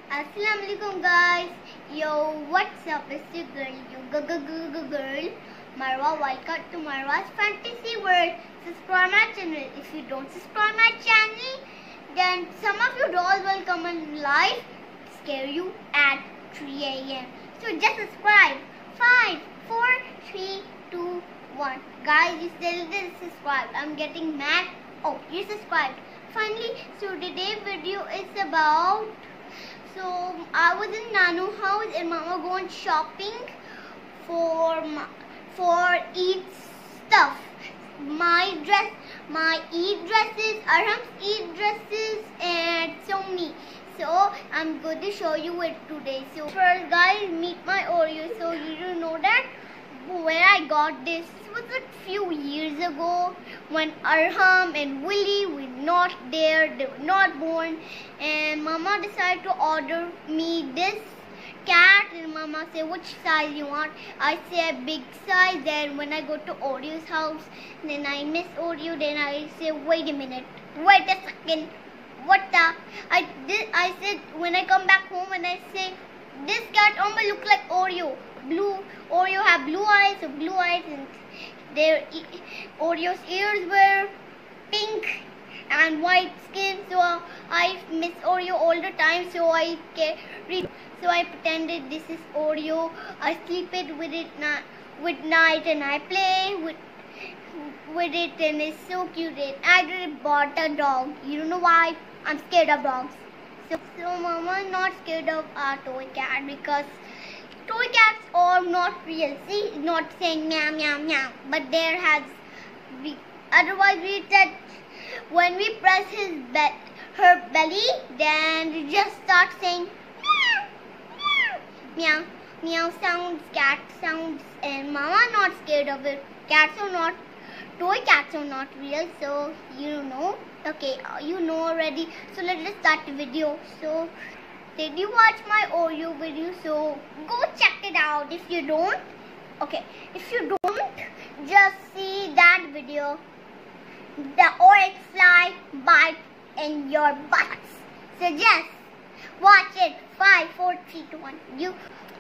Assalamualaikum guys. Yo, what's up? It's your girl, Marwa. Welcome to Marwa's Fantasy World. Subscribe my channel. If you don't subscribe my channel, then some of your dolls will come in live, scare you at 3 a.m. So just subscribe. 5, 4, 3, 2, 1. Guys, you still didn't subscribe. I'm getting mad. Oh, you subscribed. Finally, so today's video is about. So I was in Nanu house and Mama going shopping for Eid stuff. My Eid dresses, Arham's Eid dresses, and so many. So I'm going to show you it today. So first, guys, meet my Oreo. So you don't know that where I got this. It was a few years ago when Arham and Willie were not there. They were not born, and Mama decided to order me this cat. And Mama said, which size you want? I say a big size. Then when I go to Oreo's house, then I miss Oreo. Then I say, wait a minute, wait a second. What the? I said when I come back home and I say, this cat almost look like Oreo. Oreo have blue eyes, and their Oreo's ears were pink and white skin. So I miss Oreo all the time. So I pretended this is Oreo. I sleep it with night, and I play with it, and it's so cute. I bought a dog. You don't know why? I'm scared of dogs. So Mama is not scared of our toy cat because toy cats are not real. See, not saying meow meow meow, but otherwise we touch. When we press her belly, then we just start saying meow meow meow meow sounds, cat sounds, and Mama not scared of it. Toy cats are not real, so you know. Okay, you know already. So let's just start the video. So did you watch my Oreo video? So go check it out if you don't. Okay, if you don't, just see that video. The orange fly bite in your butts. So just watch it. 5, 4, 3, 2, 1.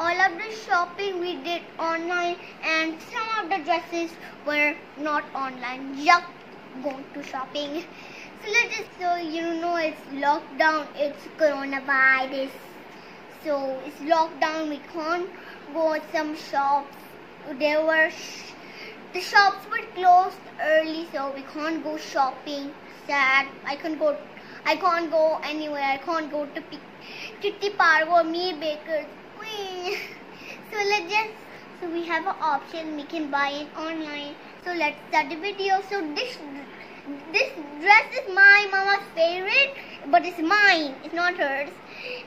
All of the shopping we did online, and some of the dresses were not online. Just going to shopping. So you know it's lockdown. It's coronavirus. So it's lockdown. We can't go to some shops. The shops were closed early, so we can't go shopping. Sad. I can't go anywhere. I can't go to Kitty Park or Meat Bakers. So we have an option. We can buy it online. So let's start the video. So this dress is my Mama's favorite, but it's mine. It's not hers.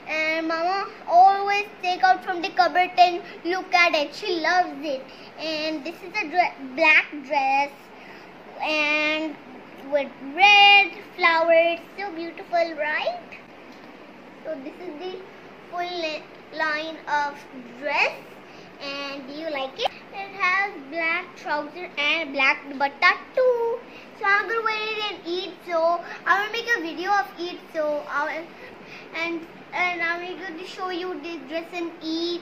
And Mama always take out from the cupboard and look at it. She loves it. And this is a black dress and with red flowers. So beautiful, right? So this is the full line of dress. And do you like it? It has black trousers and black dupatta too. So I'm gonna wear it and eat. So I will make a video of Eid. So and I'm going to show you this dress and Eid.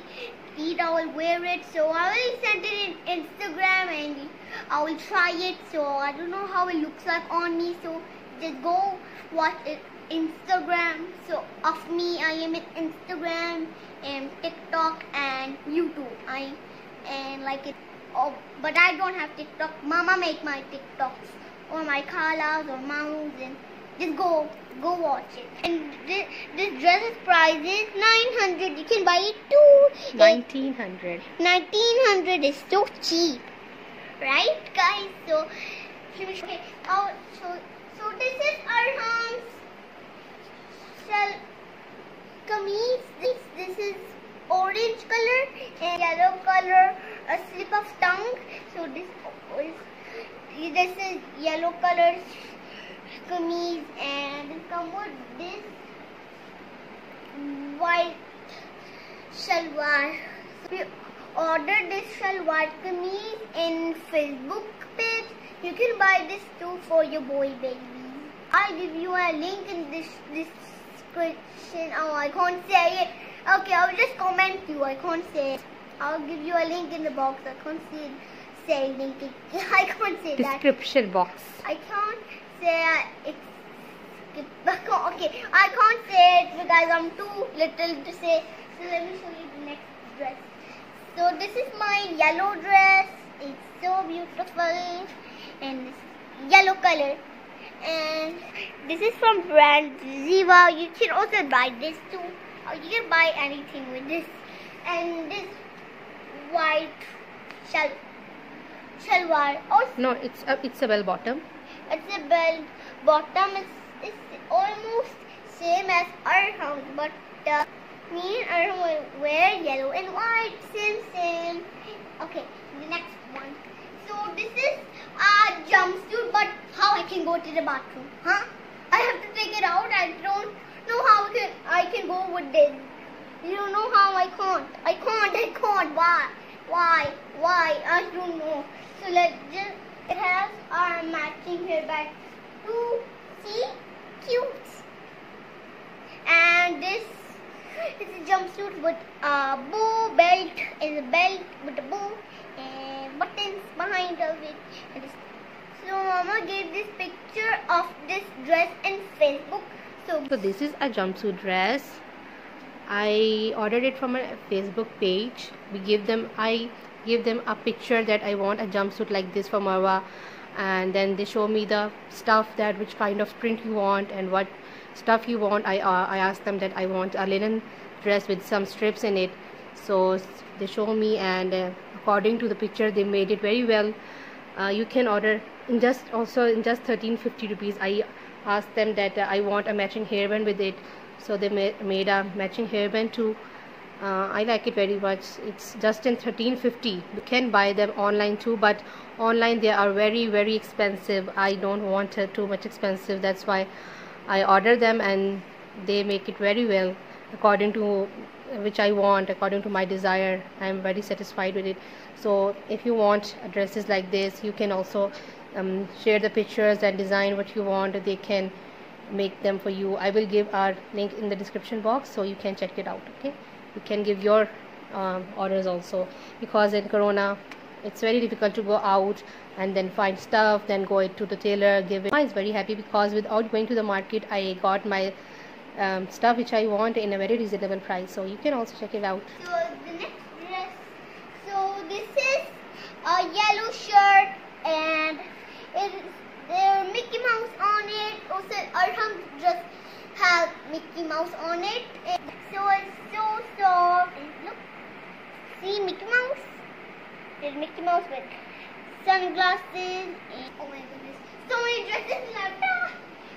I will wear it. So I will send it in Instagram and I will try it. So I don't know how it looks like on me. So just go watch it. Instagram. So of me, I am in Instagram and TikTok and YouTube. And like it. Oh, but I don't have TikTok. Mama make my TikToks or my Khalas or Mamus, and just go watch it. And this dress's price is 900. You can buy it too. 1900. 1900 is so cheap, right, guys? So okay. So this is Arham's kameez. This is orange color and yellow color, a slip of tongue. So this is yellow color kameez, and it comes with this white shalwar. So we ordered this shalwar kameez in Facebook page. You can buy this too for your boy baby. I'll give you a link in this description. Oh, I can't say it. Okay, I'll just comment you. I can't say it. I'll give you a link in the box. I can't say link. I can't say description that. box. I can't say it's. Okay, I can't say it because I'm too little to say. So let me show you the next dress. So this is my yellow dress. It's so beautiful and it's yellow color. And this is from brand Ziva. You can also buy this too. Or you can buy anything with this. And this white shalwar. Also, No, it's a bell bottom. it's a bell bottom. It's almost same as Arham, but me and Arham will wear yellow and white. Same. Okay, the next one. So this is a jumpsuit, but how I can go to the bathroom? Huh? I have to take it out. I don't know how I can go with this. You don't know how I can't. I can't. Why? I don't know. So it has our matching hairband. See? Cute. And this is a jumpsuit with a bow belt. Is a belt with a bow and buttons behind of it. So Mama gave this picture of this dress in Facebook. So this is a jumpsuit dress. I ordered it from a Facebook page. I give them a picture that I want a jumpsuit like this for Marwa, and then they show me the stuff, that which kind of print you want and what stuff you want. I asked them that I want a linen dress with some strips in it. So they show me, and according to the picture they made it very well. You can order in just 1350 rupees. I asked them that I want a matching hairband with it, so they made a matching hairband too. I like it very much. It's just in 1350. You can buy them online too, but online they are very expensive. I don't want it too much expensive. That's why I order them, and they make it very well according to which I want, according to my desire. I am very satisfied with it. So if you want dresses like this, you can also share the pictures and design what you want. They can make them for you. I will give our link in the description box, so you can check it out. Okay, you can give your orders also, because in Corona it's very difficult to go out and then find stuff, then go to the tailor, give it. I was very happy because without going to the market I got my stuff which I want in a very reasonable price. So you can also check it out. So the next dress, so this is a yellow shirt and there's Mickey Mouse on it. Also Arham dress has Mickey Mouse on it. And so it's so soft. Look, see Mickey Mouse? There's Mickey Mouse with sunglasses. And, oh my goodness, so many dresses left.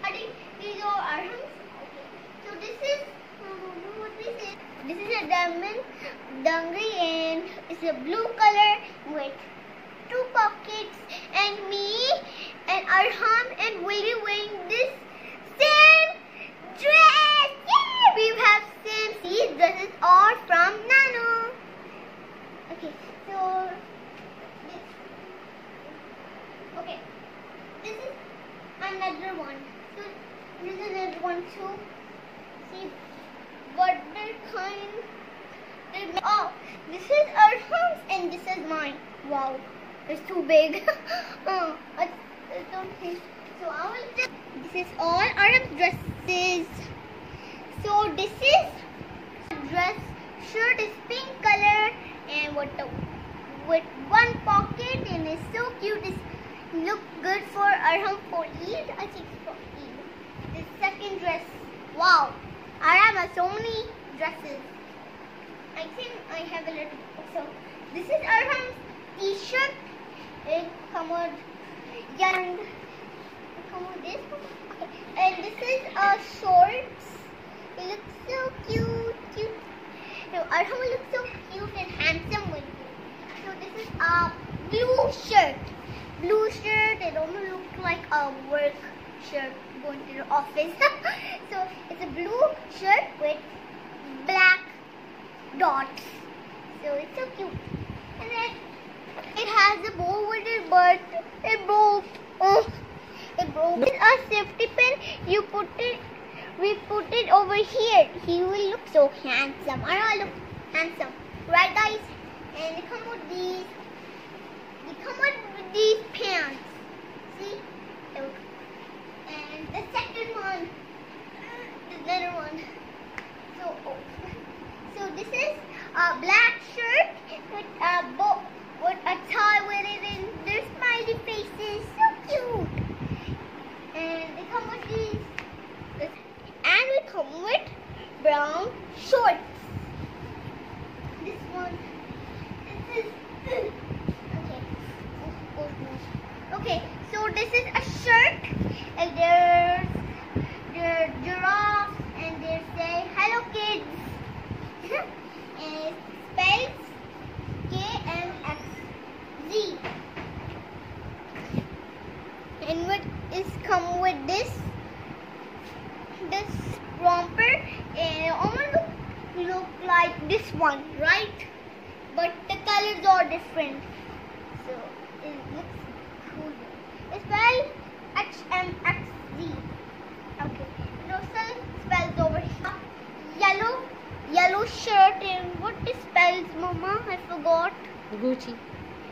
I think these are Arham's. So this is, what this is? This is a diamond dungaree, and it's a blue color with 2 pockets. And me and Arham and Willie wearing this same dress. Yeah, we have same. These dresses are from Nano. Okay, so this is another one. So this is another one too. See, but they're kind. Oh, this is our house and this is mine. Wow, it's too big. I don't think so. I will just. This is all our dresses. So this is dress. Shirt is pink color and with 1 pocket, and it's so cute. It's look good for Arham for Eid. I think for Eid. The second dress. Wow. Arham has so many dresses. I think I have a little. So this is Arham's t-shirt. It comes with young. Come with this one. Okay. And this is shorts. It looks so cute. So Arham looks so cute and handsome with it. So this is a blue shirt. It almost looks like a work shirt going to the office. So it's a blue shirt with black dots. So it's so cute. And then it has a bow with it, but it broke. It broke. It's a safety pin. You put it we put it over here, he will look so handsome. I look handsome, right guys? And they come with these. They come with these pants. See? Look. And the second one, the other one. So this is a black shirt with a tie with it, and their smiley faces, so cute. And they come with these, and we come with brown shorts. This one, this is okay. So this is a shirt, and there's giraffes, and they say hello kids. And it spells KMXZ. And what is come with this romper, and it almost look like this one, right? But the colors are different, so it looks cool. It spells HMXZ. Okay, it also spells over here yellow shirt, and what it spells, Mama? I forgot. Gucci.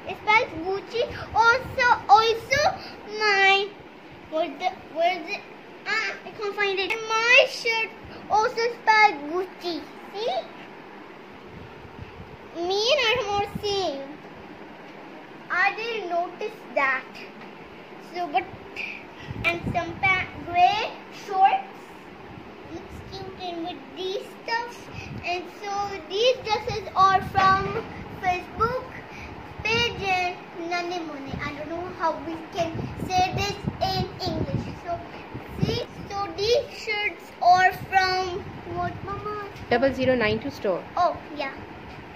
It spells Gucci. Also my where's it? I can't find it. My shirt also spells Gucci. See? Me and Adam are same. I didn't notice that. So, and some gray shorts. Looks cute, and with these stuffs. And so these dresses are from Facebook page and Nandimone. I don't know how we can say this in English. So these shirts are from what, Mama? 0092 store. Oh yeah.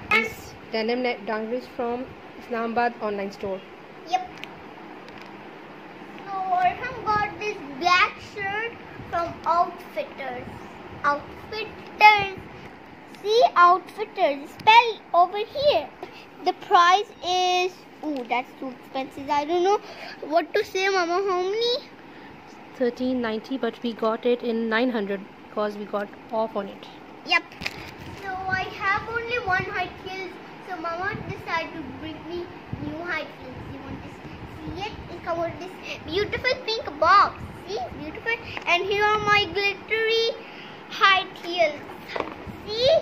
And This denim dungarees from Islamabad online store. yep. So Arham got this black shirt from Outfitters. See, Outfitters. Spell over here. The price is, oh, that's too expensive. I don't know what to say, Mama. How many? 1390, but we got it in 900 because we got off on it. Yep. So I have only one high heels. So Mama decided to bring me new high heels. You want to see it? It comes with this beautiful pink box. See, beautiful. And here are my glittery high heels. See,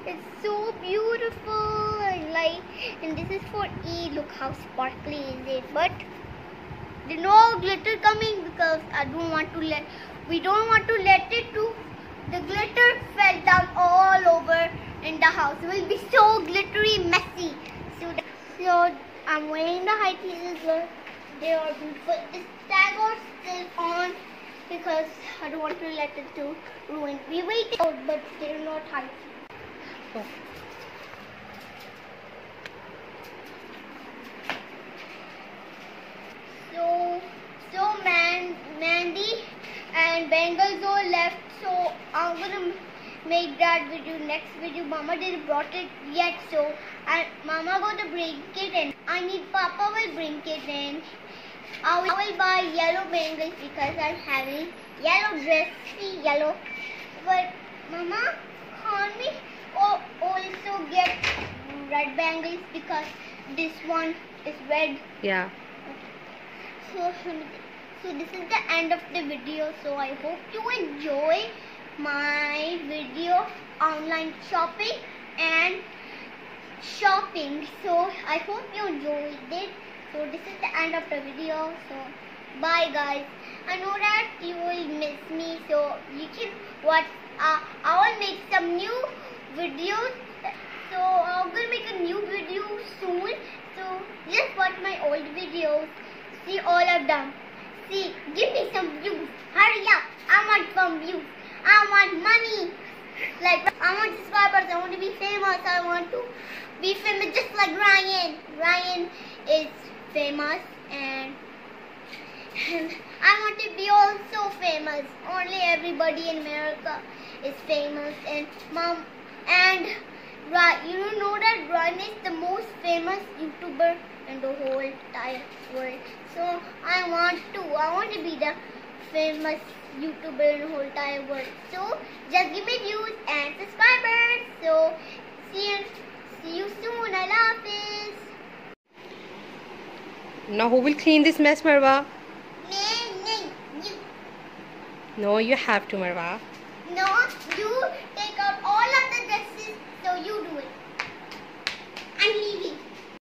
it's so beautiful. And this is for E. Look how sparkly is it. But there's no glitter coming because we don't want to let it to. The glitter fell down all over in the house. It will be so glittery, messy. So I'm wearing the high heels. They are beautiful. This tag is still on because I don't want to let it to ruin. We waited out, but they're not high heels. Oh. So Mandy and Bengals all left. So I'm gonna make that video next video. Mama didn't brought it yet, so Mama gonna bring it, and I need Papa will bring it in. I will buy yellow bangles because I'm having yellow dress. See, yellow. But Mama, can't we also get red bangles because this one is red? Yeah. So this is the end of the video. So I hope you enjoy my video online shopping and shopping. So I hope you enjoyed it. So this is the end of the video. So bye guys. I know that you will miss me. So you can watch. I will make some new videos. So I'm gonna make a new video soon. So just watch my old videos. See all of them. See, give me some views. Hurry up. I want some views. I want money. Like, I want subscribers. I want to be famous. I want to be famous just like Ryan. Ryan is famous and I want to be also famous. Only everybody in America is famous. And Mom and you know that Ryan is the most famous YouTuber in the whole entire world. So I want to be the famous YouTuber in the whole entire world. So just give me views and subscribers. So see you soon. I love this. Now who will clean this mess, Marwa? You. No, you have to, Marwa. No, you